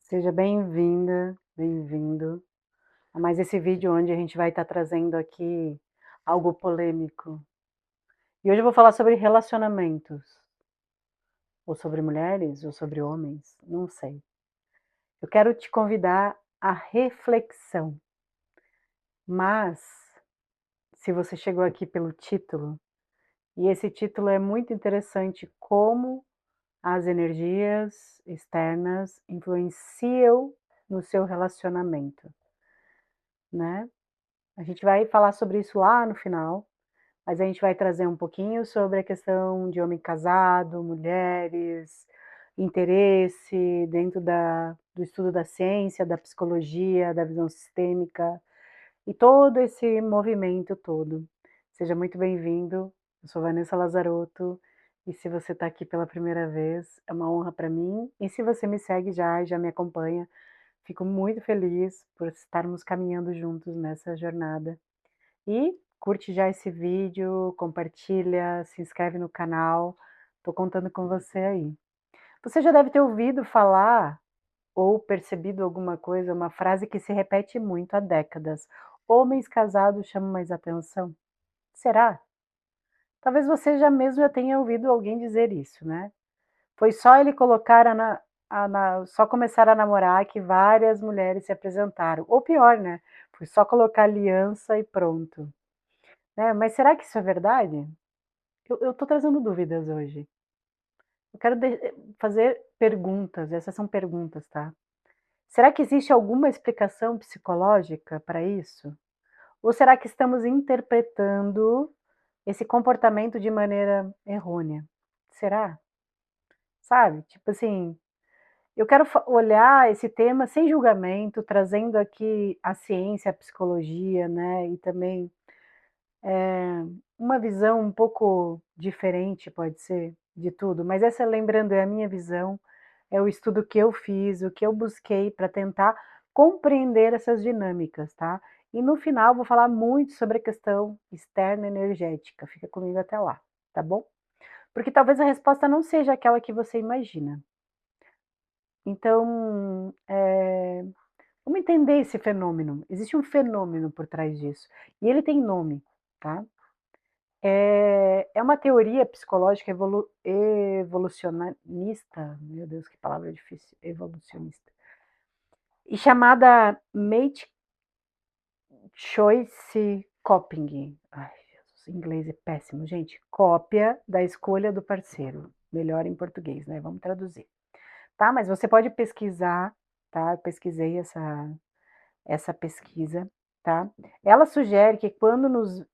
Seja bem-vinda, bem-vindo a mais esse vídeo onde a gente vai estar trazendo aqui algo polêmico. E hoje eu vou falar sobre relacionamentos, ou sobre mulheres, ou sobre homens, não sei. Eu quero te convidar à reflexão, mas se você chegou aqui pelo título, e esse título é muito interessante, como as energias externas influenciam no seu relacionamento, né? A gente vai falar sobre isso lá no final, mas a gente vai trazer um pouquinho sobre a questão de homem casado, mulheres, interesse dentro do estudo da ciência, da psicologia, da visão sistêmica e todo esse movimento todo. Seja muito bem-vindo, eu sou Vanessa Lazarotto e se você está aqui pela primeira vez, é uma honra para mim. E se você me segue já e já me acompanha, fico muito feliz por estarmos caminhando juntos nessa jornada. E curte já esse vídeo, compartilha, se inscreve no canal, tô contando com você aí. Você já deve ter ouvido falar ou percebido alguma coisa, uma frase que se repete muito há décadas: "Homens casados chamam mais atenção". Será? Talvez você já tenha ouvido alguém dizer isso, né. Foi só ele colocar só começar a namorar que várias mulheres se apresentaram, ou pior, né, foi só colocar aliança e pronto. Né, mas será que isso é verdade? Eu tô trazendo dúvidas hoje. Eu quero fazer perguntas, essas são perguntas, tá. Será que existe alguma explicação psicológica para isso? Ou será que estamos interpretando esse comportamento de maneira errônea? Será? Sabe, tipo assim, eu quero olhar esse tema sem julgamento, trazendo aqui a ciência, a psicologia, né, e também uma visão um pouco diferente, pode ser, de tudo, mas essa, lembrando, é a minha visão, é o estudo que eu fiz, o que eu busquei para tentar compreender essas dinâmicas, tá. E no final vou falar muito sobre a questão externa energética, fica comigo até lá, tá bom? Porque talvez a resposta não seja aquela que você imagina. Então, vamos entender esse fenômeno. Existe um fenômeno por trás disso, e ele tem nome, tá. É uma teoria psicológica evolucionista, meu Deus, que palavra difícil, evolucionista, e chamada Mate Choice Coping. Ai, Jesus, inglês é péssimo, gente. Cópia da escolha do parceiro, melhor em português, né, vamos traduzir. Tá, mas você pode pesquisar, tá, eu pesquisei essa pesquisa, tá. Ela sugere que quando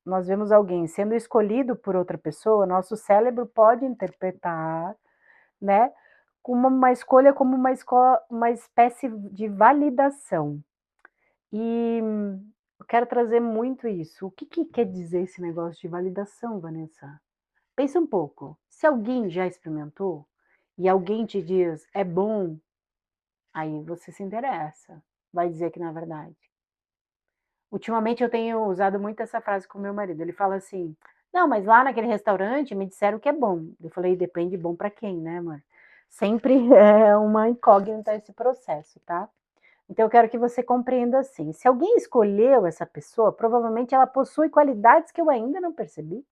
nós vemos alguém sendo escolhido por outra pessoa, nosso cérebro pode interpretar, né, como uma escolha, como uma espécie de validação. E eu quero trazer muito isso. O que que quer dizer esse negócio de validação, Vanessa? Pensa um pouco, se alguém já experimentou, e alguém te diz: "É bom", aí você se interessa, vai dizer que não é verdade. Ultimamente eu tenho usado muito essa frase com meu marido, ele fala assim: "Não, mas lá naquele restaurante me disseram que é bom". Eu falei: "Depende bom para quem, né, amor?". Sempre é uma incógnita esse processo, tá. Então eu quero que você compreenda assim, se alguém escolheu essa pessoa, provavelmente ela possui qualidades que eu ainda não percebi.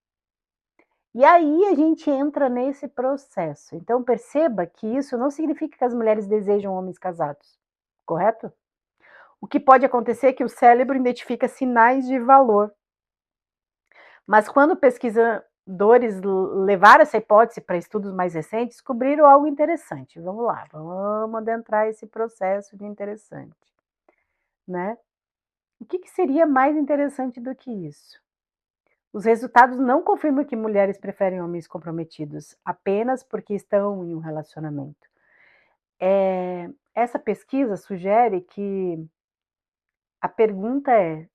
E aí a gente entra nesse processo. Então perceba que isso não significa que as mulheres desejam homens casados, correto? O que pode acontecer é que o cérebro identifica sinais de valor. Mas quando pesquisadores levaram essa hipótese para estudos mais recentes, descobriram algo interessante. Vamos lá, vamos adentrar esse processo de interessante, né? O que seria mais interessante do que isso? Os resultados não confirmam que mulheres preferem homens comprometidos apenas porque estão em um relacionamento. Essa pesquisa sugere que a pergunta é: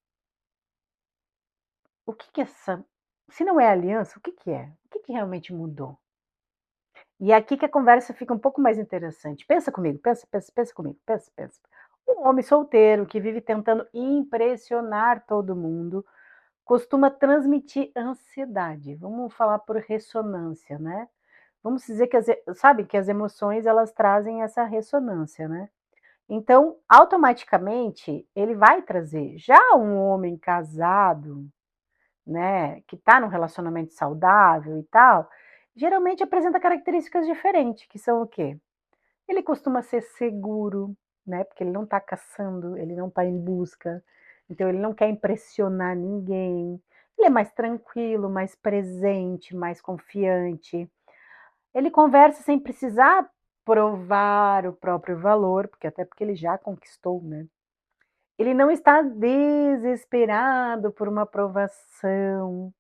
o que que essa se não é aliança, o que que é? O que que realmente mudou? E é aqui que a conversa fica um pouco mais interessante. Pensa comigo, pensa comigo, pensa. Um homem solteiro que vive tentando impressionar todo mundo costuma transmitir ansiedade. Vamos falar por ressonância, né? Vamos dizer que sabe que as emoções elas trazem essa ressonância, né? Então, automaticamente, ele vai trazer. Já um homem casado, né, que está num relacionamento saudável e tal, geralmente apresenta características diferentes, que são o quê? Ele costuma ser seguro, né, porque ele não está caçando, ele não está em busca, então ele não quer impressionar ninguém. Ele é mais tranquilo, mais presente, mais confiante. Ele conversa sem precisar provar o próprio valor, porque até porque ele já conquistou, né. Ele não está desesperado por uma aprovação.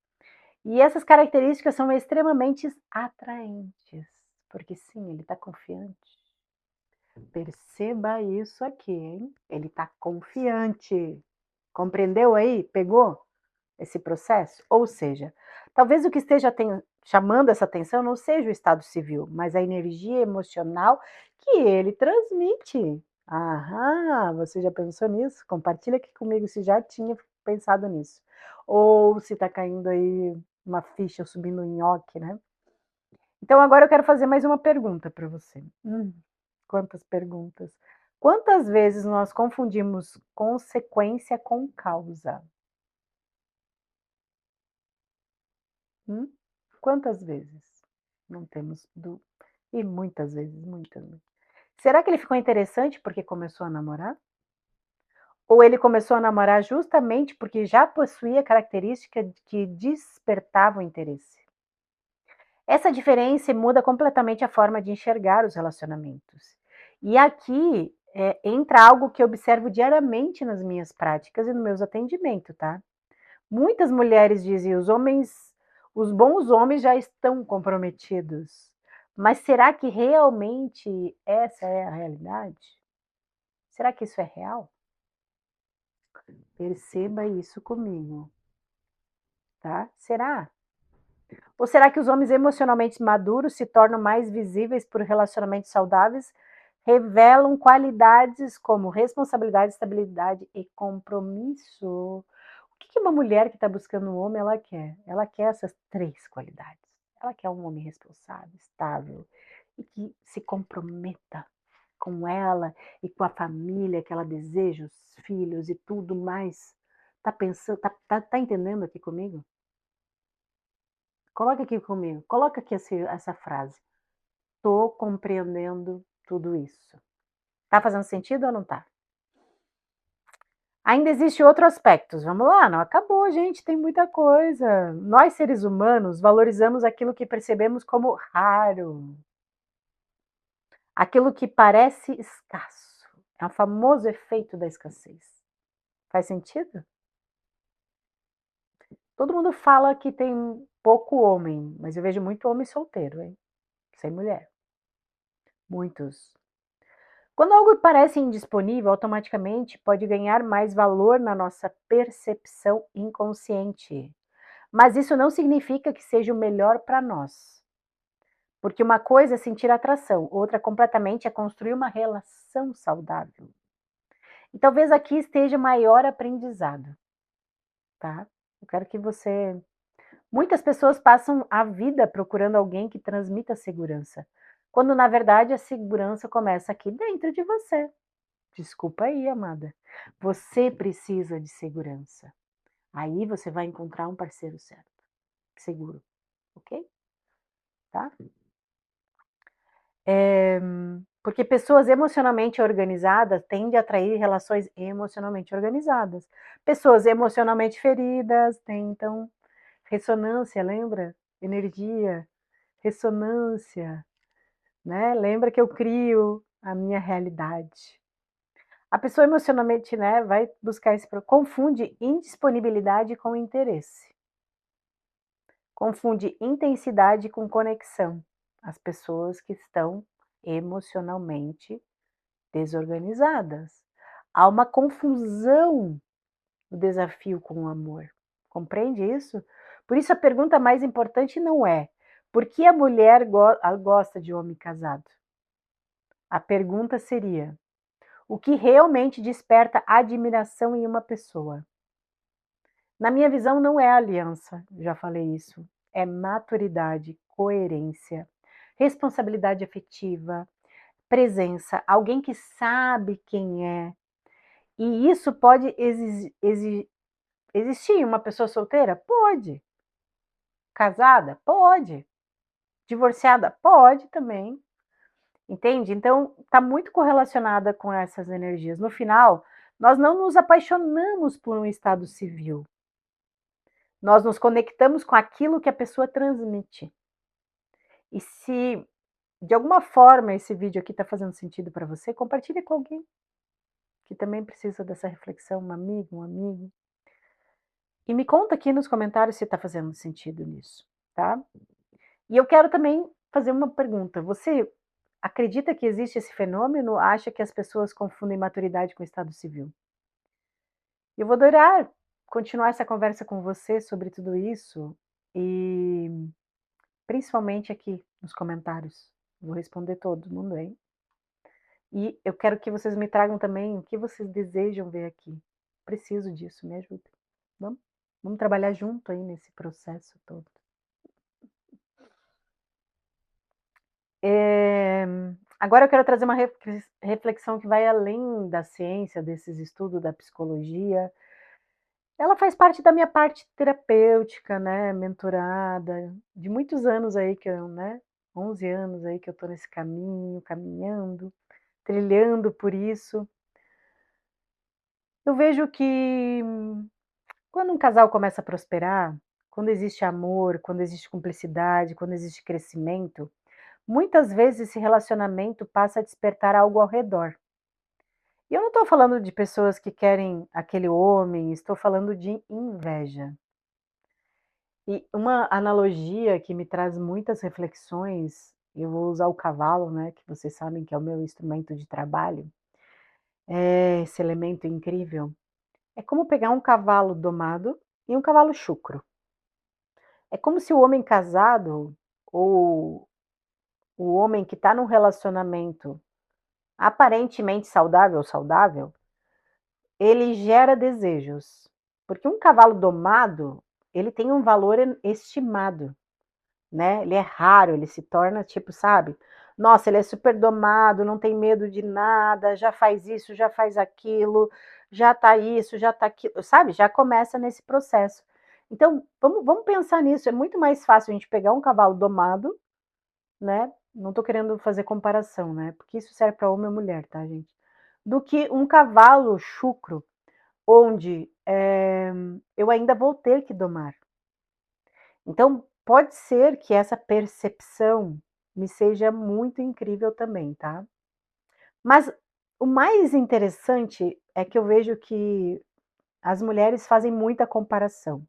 E essas características são extremamente atraentes, porque sim, ele está confiante. Perceba isso aqui, hein? Ele está confiante. Compreendeu aí? Pegou esse processo? Ou seja, talvez o que esteja chamando essa atenção não seja o estado civil, mas a energia emocional que ele transmite. Aham, você já pensou nisso? Compartilha aqui comigo se já tinha pensado nisso. Ou se está caindo aí uma ficha subindo um nhoque, né? Então agora eu quero fazer mais uma pergunta para você. Quantas perguntas. Quantas vezes nós confundimos consequência com causa? Hum? Quantas vezes? Não temos e muitas vezes, muitas. Será que ele ficou interessante porque começou a namorar? Ou ele começou a namorar justamente porque já possuía característica que despertavam interesse? Essa diferença muda completamente a forma de enxergar os relacionamentos. E aqui, entra algo que eu observo diariamente nas minhas práticas e nos meus atendimentos, tá. Muitas mulheres dizem: os bons homens já estão comprometidos". Mas será que realmente essa é a realidade? Será que isso é real? Perceba isso comigo, tá. Será? Ou será que os homens emocionalmente maduros se tornam mais visíveis por relacionamentos saudáveis, revelam qualidades como responsabilidade, estabilidade e compromisso? O que que uma mulher que está buscando um homem ela quer? Ela quer essas 3 qualidades. Ela quer um homem responsável, estável e que se comprometa com ela e com a família que ela deseja, os filhos e tudo mais. Tá pensando, tá entendendo aqui comigo? Coloca aqui comigo, coloca aqui essa frase: "Tô compreendendo tudo isso". Tá fazendo sentido ou não tá? Ainda existe outro aspectos, vamos lá, não acabou gente, tem muita coisa. Nós seres humanos valorizamos aquilo que percebemos como raro, aquilo que parece escasso. É o famoso efeito da escassez. Faz sentido? Todo mundo fala que tem pouco homem, mas eu vejo muito homem solteiro, hein, sem mulher, muitos. Quando algo parece indisponível, automaticamente pode ganhar mais valor na nossa percepção inconsciente. Mas isso não significa que seja o melhor para nós. Porque uma coisa é sentir atração, outra completamente é construir uma relação saudável. E talvez aqui esteja o maior aprendizado, tá? Eu quero que você. Muitas pessoas passam a vida procurando alguém que transmita segurança, quando na verdade a segurança começa aqui dentro de você. Desculpa aí, amada. Você precisa de segurança. Aí você vai encontrar um parceiro certo, seguro, ok? Tá? Porque pessoas emocionalmente organizadas tendem a atrair relações emocionalmente organizadas. Pessoas emocionalmente feridas tentam ressonância, lembra? Energia, ressonância, né? Lembra que eu crio a minha realidade. A pessoa emocionalmente, né, vai buscar confunde indisponibilidade com interesse. Confunde intensidade com conexão. As pessoas que estão emocionalmente desorganizadas. Há uma confusão no desafio com o amor. Compreende isso? Por isso a pergunta mais importante não é: por que a mulher gosta de homem casado? A pergunta seria: o que realmente desperta admiração em uma pessoa? Na minha visão, não é aliança, já falei isso. É maturidade, coerência, responsabilidade afetiva, presença, alguém que sabe quem é. E isso pode existir em uma pessoa solteira? Pode. Casada? Pode. Divorciada? Pode também. Entende? Então, está muito correlacionada com essas energias. No final, nós não nos apaixonamos por um estado civil. Nós nos conectamos com aquilo que a pessoa transmite. E se de alguma forma esse vídeo aqui está fazendo sentido para você, compartilhe com alguém que também precisa dessa reflexão, uma amiga, um amigo. E me conta aqui nos comentários se está fazendo sentido nisso, tá? E eu quero também fazer uma pergunta. Você acredita que existe esse fenômeno? Acha que as pessoas confundem maturidade com estado civil? Eu vou adorar continuar essa conversa com você sobre tudo isso e principalmente aqui nos comentários. Vou responder todo mundo, hein? E eu quero que vocês me tragam também o que vocês desejam ver aqui. Preciso disso, me ajudem. Vamos? Vamos trabalhar junto aí nesse processo todo. Eh, Agora eu quero trazer uma reflexão que vai além da ciência, desses estudos da psicologia. Ela faz parte da minha parte terapêutica, né, mentorada, de muitos anos aí que eu, né, 11 anos aí que eu tô nesse caminho, caminhando, trilhando por isso. Eu vejo que quando um casal começa a prosperar, quando existe amor, quando existe cumplicidade, quando existe crescimento, muitas vezes esse relacionamento passa a despertar algo ao redor. E eu não estou falando de pessoas que querem aquele homem, estou falando de inveja. E uma analogia que me traz muitas reflexões, eu vou usar o cavalo, né, que vocês sabem que é o meu instrumento de trabalho, esse elemento incrível. É como pegar um cavalo domado e um cavalo chucro. É como se o homem casado ou o homem que está num relacionamento aparentemente saudável, ele gera desejos. Porque um cavalo domado, ele tem um valor estimado, né? Ele é raro, ele se torna tipo, sabe? Nossa, ele é super domado, não tem medo de nada, já faz isso, já faz aquilo, já tá isso, já tá aquilo, sabe? Já começa nesse processo. Então, vamos pensar nisso. É muito mais fácil a gente pegar um cavalo domado, né? Não tô querendo fazer comparação, né? Porque isso serve para homem ou mulher, tá, gente? Do que um cavalo chucro, onde eu ainda vou ter que domar. Então, pode ser que essa percepção me seja muito incrível também, tá? Mas o mais interessante é que eu vejo que as mulheres fazem muita comparação.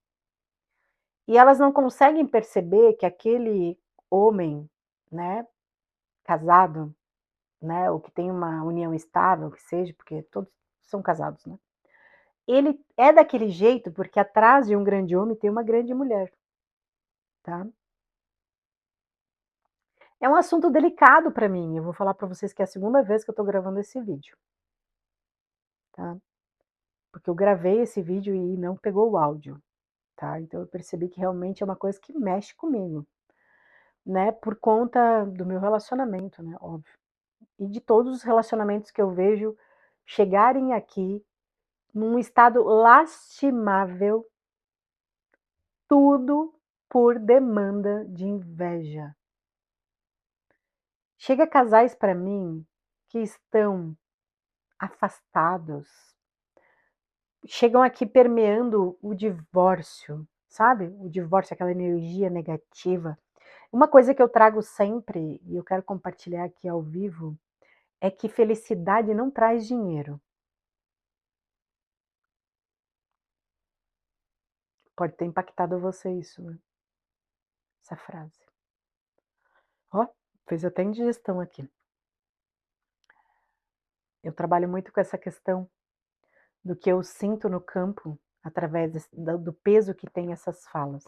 E elas não conseguem perceber que aquele homem, né, casado, né, ou que tem uma união estável, que seja, porque todos são casados, né? Ele é daquele jeito porque atrás de um grande homem tem uma grande mulher, tá? É um assunto delicado para mim, eu vou falar para vocês que é a segunda vez que eu estou gravando esse vídeo, tá. Porque eu gravei esse vídeo e não pegou o áudio, tá, então eu percebi que realmente é uma coisa que mexe comigo, né, por conta do meu relacionamento, né, óbvio. E de todos os relacionamentos que eu vejo chegarem aqui num estado lastimável, tudo por demanda de inveja. Chega casais para mim que estão afastados, chegam aqui permeando o divórcio, sabe? O divórcio, aquela energia negativa. Uma coisa que eu trago sempre, e eu quero compartilhar aqui ao vivo, é que felicidade não traz dinheiro. Pode ter impactado você isso, né? Essa frase. Ó, fez até indigestão aqui. Eu trabalho muito com essa questão do que eu sinto no campo através do peso que tem essas falas.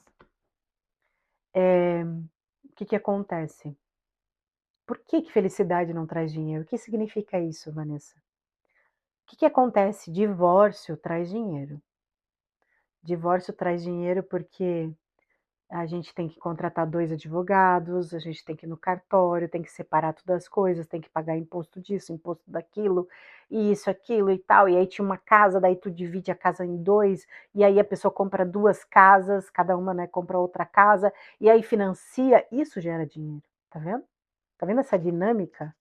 O que que acontece? Por que que felicidade não traz dinheiro? O que significa isso, Vanessa? O que que acontece? Divórcio traz dinheiro. Divórcio traz dinheiro porque a gente tem que contratar 2 advogados, a gente tem que ir no cartório, tem que separar todas as coisas, tem que pagar imposto disso, imposto daquilo, e isso, aquilo e tal. E aí tinha uma casa, daí tu divide a casa em 2, e aí a pessoa compra 2 casas, cada uma, né, compra outra casa, e aí financia, isso gera dinheiro, tá vendo? Tá vendo essa dinâmica?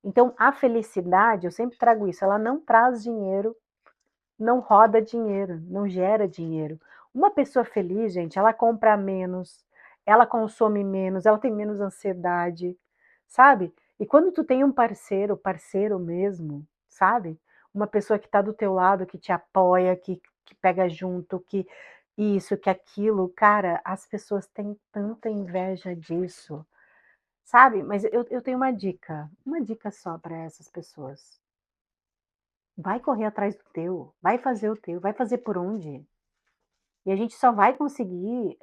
Então a felicidade, eu sempre trago isso, ela não traz dinheiro, não roda dinheiro, não gera dinheiro. Uma pessoa feliz, gente, ela compra menos, ela consome menos, ela tem menos ansiedade, sabe? E quando tu tem um parceiro, parceiro mesmo, sabe? Uma pessoa que está do teu lado, que te apoia, que pega junto, que isso, que aquilo, cara, as pessoas têm tanta inveja disso, sabe? Mas eu tenho uma dica só para essas pessoas. Vai correr atrás do teu, vai fazer o teu, vai fazer por onde? E a gente só vai conseguir,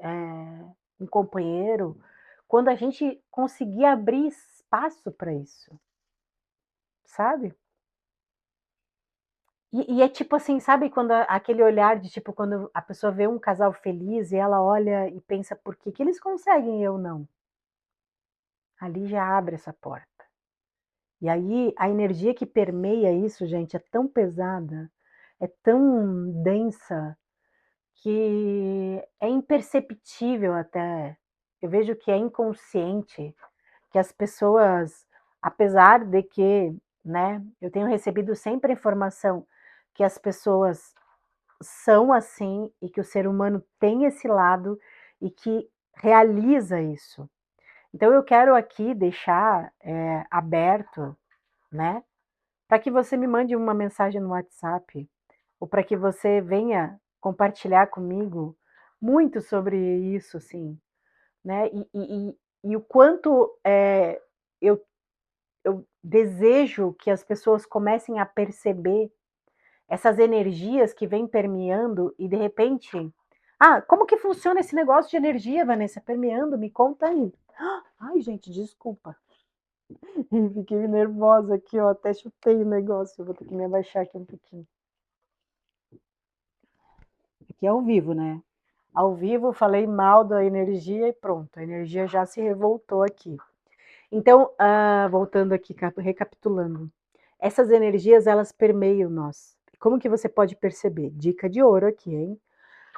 um companheiro quando a gente conseguir abrir espaço para isso, sabe? E é tipo assim, sabe quando aquele olhar de tipo, quando a pessoa vê um casal feliz e ela olha e pensa: "Por que que eles conseguem e eu não?". Ali já abre essa porta. E aí a energia que permeia isso, gente, é tão pesada, é tão densa, que é imperceptível até. Eu vejo que é inconsciente, que as pessoas, apesar de que, né, eu tenho recebido sempre a informação que as pessoas são assim e que o ser humano tem esse lado e que realiza isso. Então eu quero aqui deixar, aberto, né, para que você me mande uma mensagem no WhatsApp, ou para que você venha compartilhar comigo muito sobre isso, assim, né, e o quanto, eu eu desejo que as pessoas comecem a perceber essas energias que vêm permeando e de repente: "Ah, como que funciona esse negócio de energia, Vanessa, permeando? Me conta aí". Ai, gente, desculpa, fiquei nervosa aqui, ó, até chutei o negócio, vou ter que me abaixar aqui um pouquinho. Aqui é ao vivo, né? Ao vivo, falei mal da energia e pronto, a energia já se revoltou aqui. Então, voltando aqui, recapitulando, essas energias elas permeiam nós. Como que você pode perceber? Dica de ouro aqui, hein?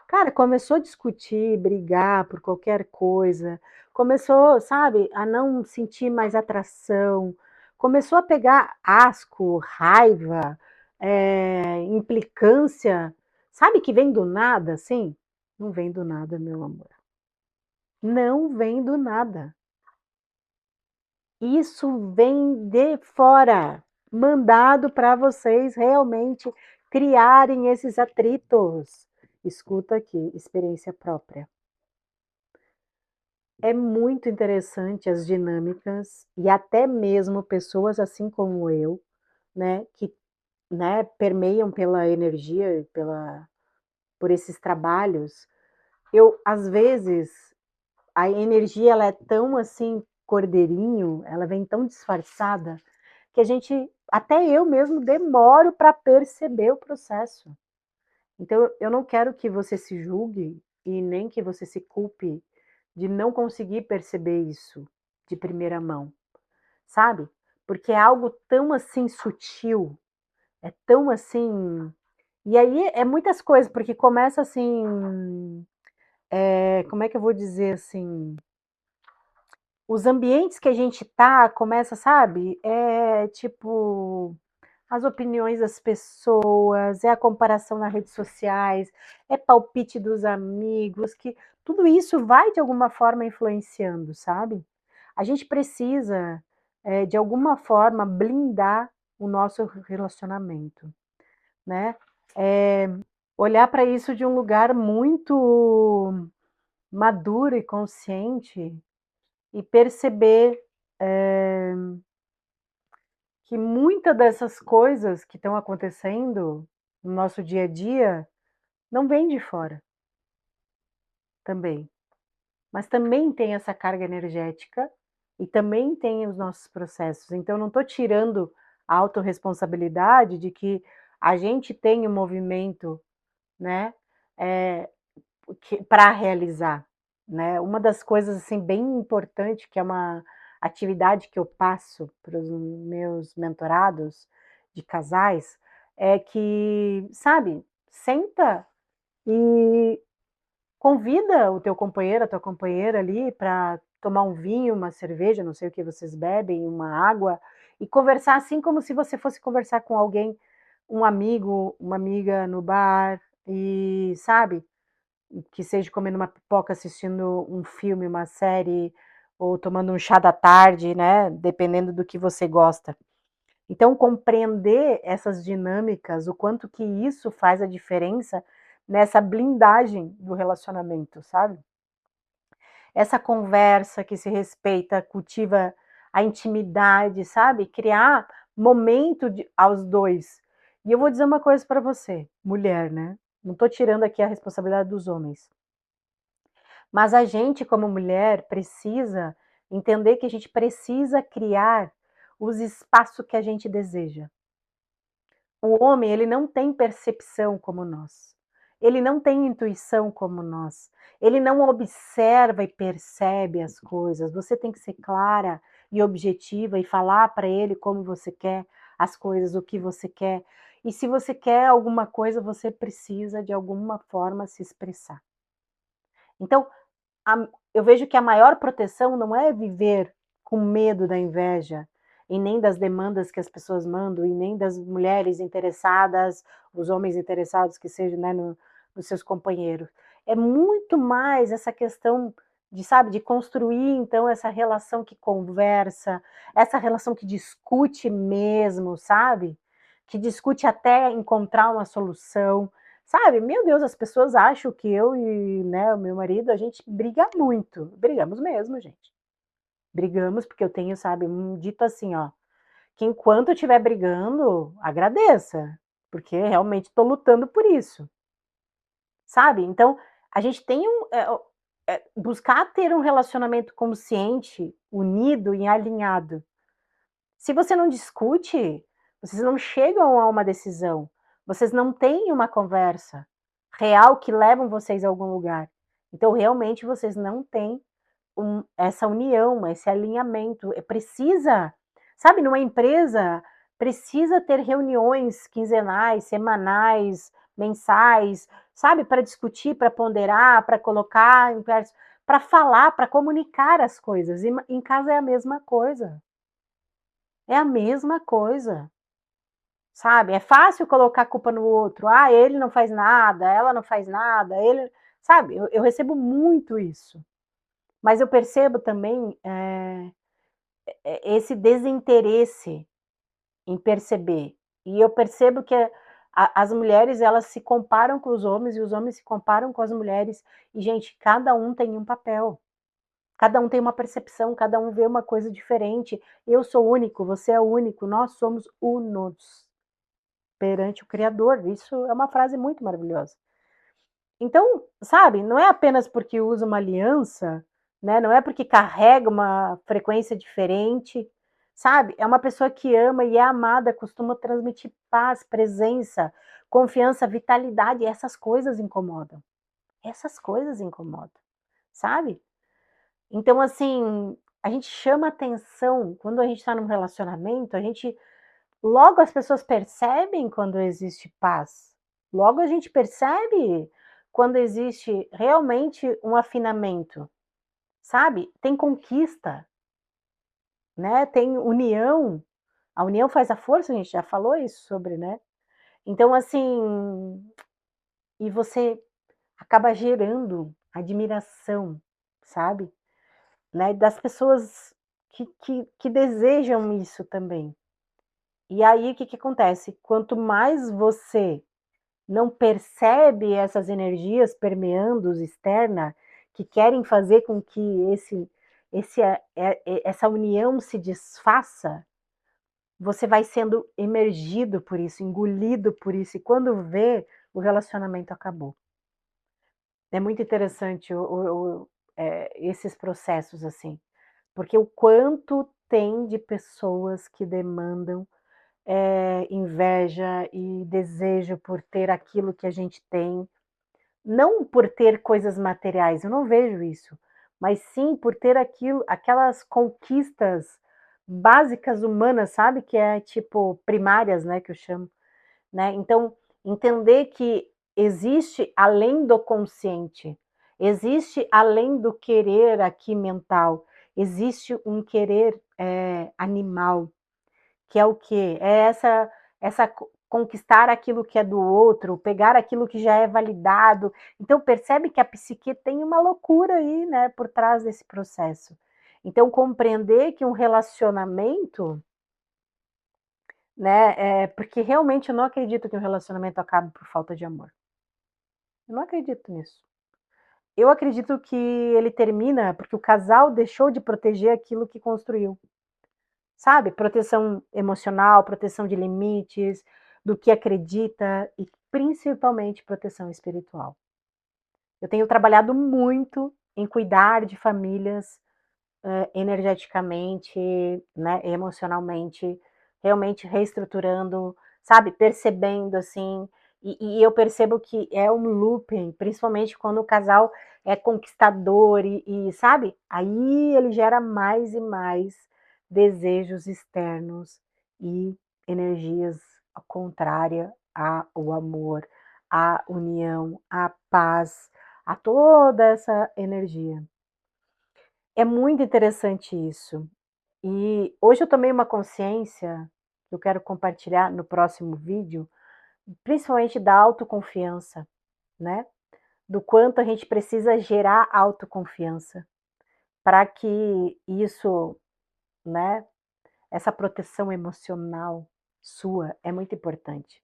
Cara, começou a discutir, brigar por qualquer coisa, começou, sabe, a não sentir mais atração, começou a pegar asco, raiva, implicância, sabe, que vem do nada, assim? Não vem do nada, meu amor. Não vem do nada. Isso vem de fora, mandado para vocês realmente criarem esses atritos. Escuta aqui, experiência própria. É muito interessante as dinâmicas e até mesmo pessoas assim como eu, né, que, né, permeiam pela energia, por esses trabalhos, eu às vezes a energia ela é tão assim cordeirinho, ela vem tão disfarçada, que a gente até eu mesmo demoro para perceber o processo. Então eu não quero que você se julgue e nem que você se culpe de não conseguir perceber isso de primeira mão, sabe? Porque é algo tão assim sutil, é tão assim. E aí é muitas coisas, porque começa assim, como é que eu vou dizer assim? Os ambientes que a gente tá, começa, sabe? É tipo as opiniões das pessoas, é a comparação nas redes sociais, é palpite dos amigos, que tudo isso vai de alguma forma influenciando, sabe? A gente precisa, de alguma forma, blindar o nosso relacionamento, né? Olhar para isso de um lugar muito maduro e consciente e perceber que muita dessas coisas que estão acontecendo no nosso dia a dia não vem de fora também, mas também tem essa carga energética e também tem os nossos processos. Então não estou tirando a autorresponsabilidade de que a gente tem um movimento, né, eh, para realizar. né. Uma das coisas, assim, bem importante, que é uma atividade que eu passo para os meus mentorados de casais, é que, sabe, senta e convida o teu companheiro, a tua companheira ali para tomar um vinho, uma cerveja, não sei o que vocês bebem, uma água, e conversar assim como se você fosse conversar com alguém, um amigo, uma amiga no bar, e sabe, que seja comendo uma pipoca, assistindo um filme, uma série, ou tomando um chá da tarde, né, dependendo do que você gosta. Então compreender essas dinâmicas, o quanto que isso faz a diferença nessa blindagem do relacionamento, sabe? Essa conversa que se respeita, cultiva a intimidade, sabe? Criar momento aos dois. E eu vou dizer uma coisa para você, mulher, né? Não estou tirando aqui a responsabilidade dos homens. Mas a gente, como mulher, precisa entender que a gente precisa criar os espaços que a gente deseja. O homem, ele não tem percepção como nós. Ele não tem intuição como nós. Ele não observa e percebe as coisas. Você tem que ser clara e objetiva e falar para ele como você quer as coisas, o que você quer. E se você quer alguma coisa, você precisa de alguma forma se expressar. Então, eu vejo que a maior proteção não é viver com medo da inveja, e nem das demandas que as pessoas mandam, e nem das mulheres interessadas, os homens interessados que sejam, né, nos seus companheiros. É muito mais essa questão de, sabe, de construir então essa relação que conversa, essa relação que discute mesmo, sabe? Que discute até encontrar uma solução. Sabe, meu Deus, as pessoas acham que eu e, né, o meu marido, a gente briga muito. Brigamos mesmo, gente. Brigamos porque eu tenho, sabe, um dito assim, ó, que enquanto eu estiver brigando, agradeça, porque realmente estou lutando por isso, sabe. Então, a gente tem buscar ter um relacionamento consciente, unido e alinhado. Se você não discute, vocês não chegam a uma decisão, vocês não têm uma conversa real que levam vocês a algum lugar. Então, realmente, vocês não têm essa união, esse alinhamento. Precisa, sabe, numa empresa, precisa ter reuniões quinzenais, semanais, mensais, sabe, para discutir, para ponderar, para colocar, para falar, para comunicar as coisas. E em casa é a mesma coisa. É a mesma coisa, sabe. É fácil colocar a culpa no outro. "Ah, ele não faz nada, ela não faz nada, ele", sabe, eu recebo muito isso. Mas eu percebo também, esse desinteresse em perceber. E eu percebo que as mulheres, elas se comparam com os homens e os homens se comparam com as mulheres. E, gente, cada um tem um papel, cada um tem uma percepção, cada um vê uma coisa diferente. Eu sou único, você é único, nós somos unos perante o Criador. Isso é uma frase muito maravilhosa. Então, sabe, não é apenas porque usa uma aliança, né, não é porque carrega uma frequência diferente, sabe, é uma pessoa que ama e é amada, costuma transmitir paz, presença, confiança, vitalidade, e essas coisas incomodam, sabe. Então, assim, a gente chama atenção quando a gente está num relacionamento, a gente logo as pessoas percebem quando existe paz. Logo a gente percebe quando existe realmente um afinamento, sabe? Tem conquista, né? Tem união. A união faz a força, a gente já falou isso sobre, né? Então, assim, e você acaba gerando admiração, sabe? Né? Das pessoas que desejam isso também. E aí, o que que acontece? Quanto mais você não percebe essas energias permeando os externa, que querem fazer com que essa união se desfaça, você vai sendo emergido por isso, engolido por isso, e quando vê, o relacionamento acabou. É muito interessante esses processos, assim, porque o quanto tem de pessoas que demandam, inveja e desejo por ter aquilo que a gente tem. Não por ter coisas materiais, eu não vejo isso, mas sim por ter aquelas conquistas básicas humanas, sabe, que é tipo primárias, né, que eu chamo, né. Então, entender que existe além do consciente, existe além do querer aqui mental, existe um querer, animal, que é o quê? É essa conquistar aquilo que é do outro, pegar aquilo que já é validado. Então percebe que a psique tem uma loucura aí, né, por trás desse processo. Então compreender que um relacionamento, né, porque realmente eu não acredito que um relacionamento acabe por falta de amor. Eu não acredito nisso. Eu acredito que ele termina porque o casal deixou de proteger aquilo que construiu. Sabe, proteção emocional, proteção de limites, do que acredita e principalmente proteção espiritual. Eu tenho trabalhado muito em cuidar de famílias, energeticamente, né, emocionalmente, realmente reestruturando, sabe, percebendo, assim, e eu percebo que é um looping, principalmente quando o casal é conquistador sabe, aí ele gera mais e mais desejos externos e energias contrária ao amor, à união, à paz, a toda essa energia. É muito interessante isso. E hoje eu tomei uma consciência, que eu quero compartilhar no próximo vídeo, principalmente da autoconfiança, né, do quanto a gente precisa gerar autoconfiança, para que isso, né, essa proteção emocional sua é muito importante,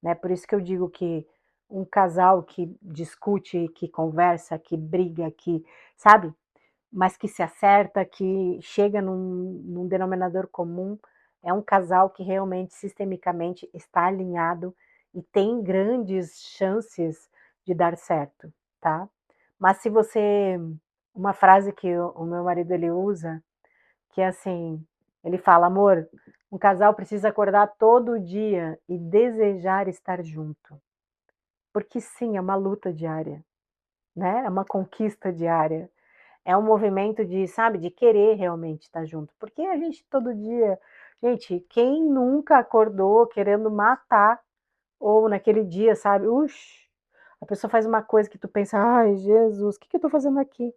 né, por isso que eu digo que um casal que discute, que conversa, que briga, que sabe, mas que se acerta, que chega num denominador comum, é um casal que realmente sistemicamente está alinhado e tem grandes chances de dar certo, tá. Mas se você uma frase que o meu marido ele usa, que é assim, ele fala: "Amor, um casal precisa acordar todo dia e desejar estar junto", porque sim, é uma luta diária, né, é uma conquista diária. É um movimento de, sabe, de querer realmente estar junto, porque a gente todo dia gente, quem nunca acordou querendo matar ou naquele dia, sabe, a pessoa faz uma coisa que tu pensa: "Ai Jesus, o que que eu tô fazendo aqui?".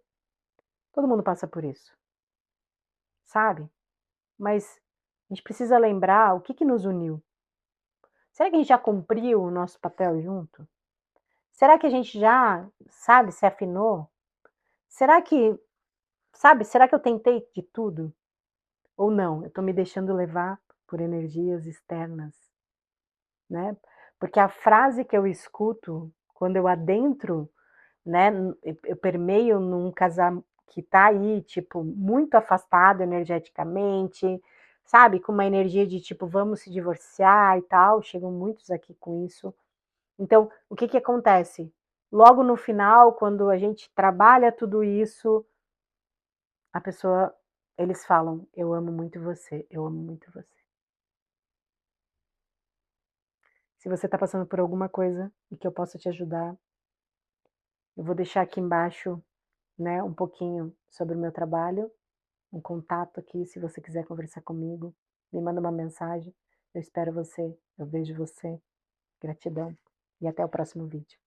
Todo mundo passa por isso, sabe. Mas a gente precisa lembrar o que que nos uniu. Será que a gente já cumpriu o nosso papel junto? Será que a gente já, sabe, se afinou? Será que, sabe, será que eu tentei de tudo? Ou não, eu estou me deixando levar por energias externas, né. Porque a frase que eu escuto quando eu adentro, né, eu permeio num casal que está aí, tipo, muito afastado energeticamente, sabe, com uma energia de tipo: "Vamos se divorciar e tal", chegam muitos aqui com isso. Então, o que que acontece? Logo no final, quando a gente trabalha tudo isso, a pessoa eles falam: "Eu amo muito você, eu amo muito você". Se você está passando por alguma coisa e que eu possa te ajudar, eu vou deixar aqui embaixo, né, um pouquinho sobre o meu trabalho, um contato aqui, se você quiser conversar comigo, me manda uma mensagem. Eu espero você, eu vejo você. Gratidão e até o próximo vídeo.